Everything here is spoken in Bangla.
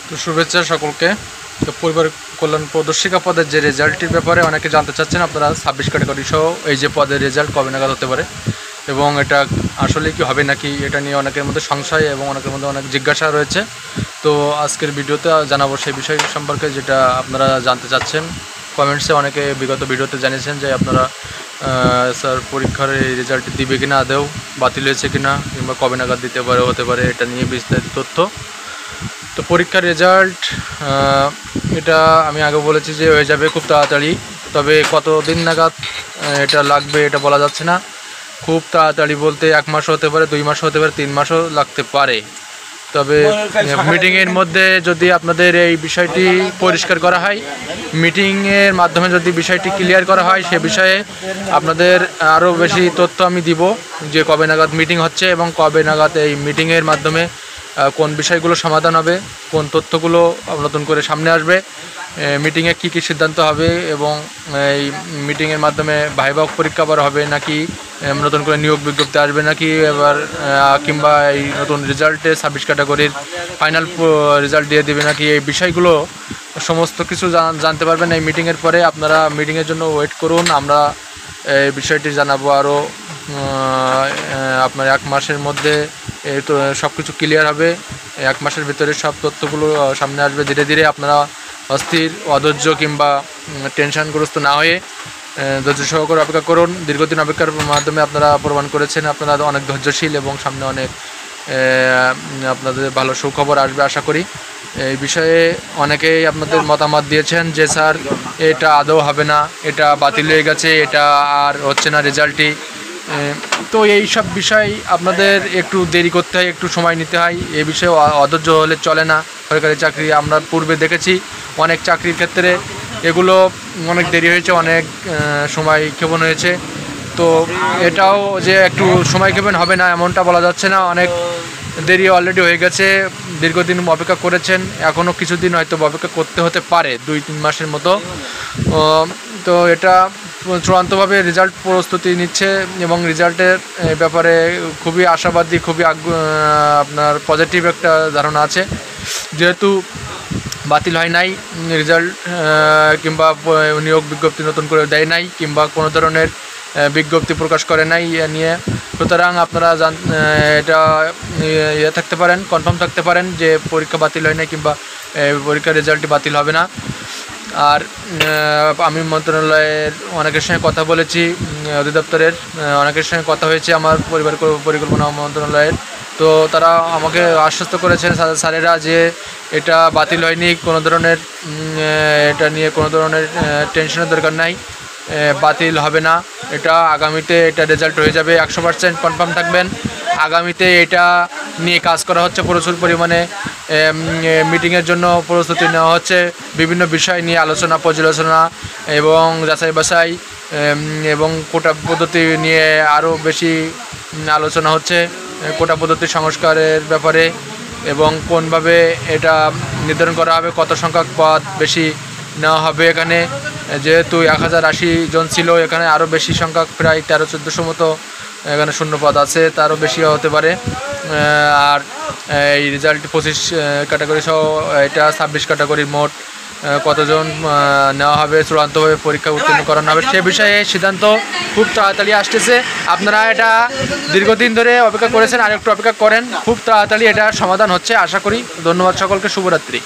তো শুভেচ্ছা সকলকে। তো পরিবার কল্যাণ প্রদর্শিকা পদের যে রেজাল্টটির ব্যাপারে অনেকে জানতে চাচ্ছেন আপনারা 26 ক্যাটাগরি সহ এই যে পদের রেজাল্ট কবে নাগাদ হতে পারে এবং এটা আসলে কি হবে নাকি, এটা নিয়ে অনেকের মধ্যে সংশয় এবং অনেকের মধ্যে অনেক জিজ্ঞাসা রয়েছে। তো আজকের ভিডিওতে জানাবো সেই বিষয় সম্পর্কে যেটা আপনারা জানতে চাচ্ছেন। কমেন্টসে অনেকে বিগত ভিডিওতে জানিয়েছেন যে আপনারা স্যার পরীক্ষার এই রেজাল্ট দিবে কিনা, আদৌ বাতিল হয়েছে কিনা, কিংবা কবে নাগাদ দিতে পারে হতে পারে, এটা নিয়ে বিস্তারিত তথ্য। তো পরীক্ষার রেজাল্ট এটা আমি আগে বলেছি যে হয়ে যাবে খুব তাড়াতাড়ি, তবে কতদিন নাগাদ এটা লাগবে এটা বলা যাচ্ছে না। খুব তাড়াতাড়ি বলতে 1 মাস হতে পারে, 2 মাস হতে পারে, 3 মাসও লাগতে পারে। তবে মিটিংয়ের মধ্যে যদি আপনাদের এই বিষয়টি পরিষ্কার করা হয়, মিটিংয়ের মাধ্যমে যদি বিষয়টি ক্লিয়ার করা হয়, সে বিষয়ে আপনাদের আরও বেশি তথ্য আমি দিব যে কবে নাগাদ মিটিং হচ্ছে এবং কবে নাগাদ এই মিটিংয়ের মাধ্যমে কোন বিষয়গুলো সমাধান হবে, কোন তথ্যগুলো নতুন করে সামনে আসবে, মিটিংয়ে কী কী সিদ্ধান্ত হবে এবং এই মিটিংয়ের মাধ্যমে ভাইভা পরীক্ষা আবার হবে নাকি, নতুন করে নিয়োগ বিজ্ঞপ্তি আসবে নাকি এবার, কিংবা এই নতুন রেজাল্টে 26 ক্যাটাগরির ফাইনাল রেজাল্ট দিয়ে দেবে নাকি, এই বিষয়গুলো সমস্ত কিছু জানতে পারবেন এই মিটিংয়ের পরে। আপনারা মিটিংয়ের জন্য ওয়েট করুন, আমরা এই বিষয়টি জানাবো আরও। আপনার 1 মাসের মধ্যে তো সব কিছু ক্লিয়ার হবে, 1 মাসের ভিতরে সব তথ্যগুলো সামনে আসবে। ধীরে ধীরে আপনারা অস্থির, অধৈর্য কিংবা টেনশনগ্রস্ত না হয়ে ধৈর্য সহকারে অপেক্ষা করুন। দীর্ঘদিন অপেক্ষার মাধ্যমে আপনারা প্রমাণ করেছেন আপনারা অনেক ধৈর্যশীল এবং সামনে অনেক আপনাদের ভালো সুখবর আসবে আশা করি। এই বিষয়ে অনেকেই আপনাদের মতামত দিয়েছেন যে স্যার এটা আদৌ হবে না, এটা বাতিল হয়ে গেছে, এটা আর হচ্ছে না রেজাল্টটি। তো এই সব বিষয় আপনাদের একটু দেরি করতে হয়, একটু সময় নিতে হয়। এই বিষয়ে অধৈর্য হলে চলে না। সরকারি চাকরি আমরা পূর্বে দেখেছি অনেক চাকরির ক্ষেত্রে এগুলো অনেক দেরি হয়েছে, অনেক সময় ক্ষেপণ হয়েছে। তো এটাও যে একটু সময় ক্ষেপণ হবে না এমনটা বলা যাচ্ছে না, অনেক দেরি অলরেডি হয়ে গেছে। দীর্ঘদিন অপেক্ষা করেছেন, এখনও কিছুদিন হয়তো অপেক্ষা করতে হতে পারে, 2-3 মাসের মতো। তো এটা চূড়ান্তভাবে রেজাল্ট প্রস্তুতি নিচ্ছে এবং রেজাল্টের ব্যাপারে খুবই আশাবাদী, খুবই আপনার পজিটিভ একটা ধারণা আছে। যেহেতু বাতিল হয় নাই রেজাল্ট, কিংবা নিয়োগ বিজ্ঞপ্তি নতুন করে দেয় নাই, কিংবা কোনো ধরনের বিজ্ঞপ্তি প্রকাশ করে নাই নিয়ে, সুতরাং আপনারা এটা থাকতে পারেন, কনফার্ম থাকতে পারেন যে পরীক্ষা বাতিল হয় নাই কিংবা পরীক্ষার রেজাল্টটি বাতিল হবে না। আর আমি মন্ত্রণালয়ের অনেকের সঙ্গে কথা বলেছি, অধিদপ্তরের অনেকের সঙ্গে কথা হয়েছে আমার পরিবার পরিকল্পনা মন্ত্রণালয়ের। তো তারা আমাকে আশ্বস্ত করেছেন স্যারেরা যে এটা বাতিল হয়নি, কোনো ধরনের এটা নিয়ে কোনো ধরনের টেনশনের দরকার নাই, বাতিল হবে না। এটা আগামীতে এটা রেজাল্ট হয়ে যাবে, 100% কনফার্ম থাকবেন। আগামীতে এটা নিয়ে কাজ করা হচ্ছে, প্রচুর পরিমাণে মিটিংয়ের জন্য প্রস্তুতি নেওয়া হচ্ছে, বিভিন্ন বিষয় নিয়ে আলোচনা পর্যালোচনা এবং যাচাই বাছাই এবং কোটা পদ্ধতি নিয়ে আরও বেশি আলোচনা হচ্ছে, কোটা পদ্ধতি সংস্কারের ব্যাপারে এবং কোনভাবে এটা নির্ধারণ করা হবে, কত সংখ্যক পদ বেশি নেওয়া হবে। এখানে যেহেতু 1080 জন ছিল, এখানে আরও বেশি সংখ্যক প্রায় 1300-1400 মতো এখানে শূন্যপদ আছে, তারও বেশি হতে পারে। আর এই রেজাল্ট 25 ক্যাটাগরি সহ এটা 26 ক্যাটাগরির মোট কতজন নেওয়া হবে, চূড়ান্তভাবে পরীক্ষা উত্তীর্ণ করানো হবে, সে বিষয়ে সিদ্ধান্ত খুব তাড়াতাড়ি আসতেছে। আপনারা এটা দীর্ঘদিন ধরে অপেক্ষা করেছেন, আর একটু অপেক্ষা করেন, খুব তাড়াতাড়ি এটা সমাধান হচ্ছে আশা করি। ধন্যবাদ সকলকে, শুভরাত্রি।